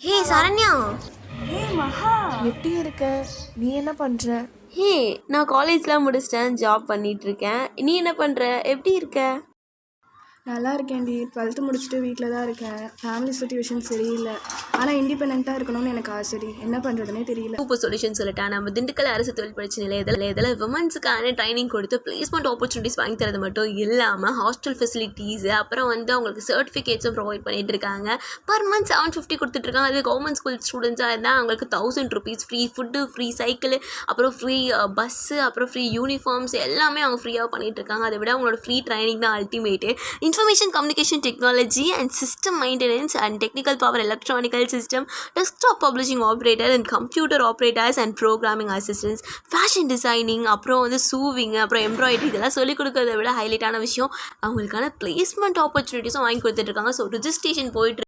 ஹே சரண்யா. மகா எப்படி இருக்க? நீ என்ன பண்ற? ஹே, நான் காலேஜ்லாம் முடிச்சிட்டேன், ஜாப் பண்ணிகிட்ருக்கேன். நீ என்ன பண்ணுற, எப்படி இருக்க? நல்லா இருக்கேன்டி. 12th முடிச்சுட்டு வீட்டில் தான் இருக்கேன். ஃபேமிலி சுச்சுவேஷன் சரியில்லை. ஆனால் இண்டிபெண்ட்டாக இருக்கணும்னு எனக்கு ஆசைடி. என்ன பண்ணுறதுனே தெரியல. சூப்பர் சொல்யூஷன் சொல்லிட்டேன். நம்ம திண்டுக்கல் அரசு தொழில் பயிற்சி நிலையத்தில் விமன்ஸுக்கான ட்ரைனிங் கொடுத்து பிளேஸ்மெண்ட் ஆப்பர்ச்சுனிட்டிஸ் வாங்கி தரது மட்டும் இல்லாமல் ஹாஸ்டல் ஃபெசிலிட்டிஸு அப்புறம் அவங்களுக்கு சர்டிஃபிகேட்ஸும் ப்ரொவைட் பண்ணிட்டு இருக்காங்க. பர் மந்த் 750 கொடுத்துட்ருக்காங்க. அது கவர்மெண்ட் ஸ்கூல் ஸ்டூடெண்ட்ஸாக இருந்தால் அவங்களுக்கு 1000 rupees free food, free cycle, அப்புறம் ஃப்ரீ பஸ்ஸு, அப்புறம் ஃப்ரீ யூனிஃபார்ம்ஸ் எல்லாமே அவங்க ஃப்ரீயாக பண்ணிகிட்ருக்காங்க. அதை விட அவங்களோட ஃப்ரீ ட்ரைனிங் தான் ultimate. Information Communication Technology and System Maintenance and Technical Power Electronical System, Desktop Publishing Operator and Computer Operators and Programming Assistants, Fashion Designing, அப்புறம் சூவிங், அப்புறம் எம்ப்ராய்டரி, இதெல்லாம் சொல்லிக் கொடுக்கறத விட ஹைலைட்டான விஷயம் அவங்களுக்கான பிளேஸ்மெண்ட் ஆப்பர்ச்சுனிட்டிஸும் வாங்கி கொடுத்துட்ருக்காங்க. ஸோ ரிஜிஸ்ட்ரேஷன் போயிட்டு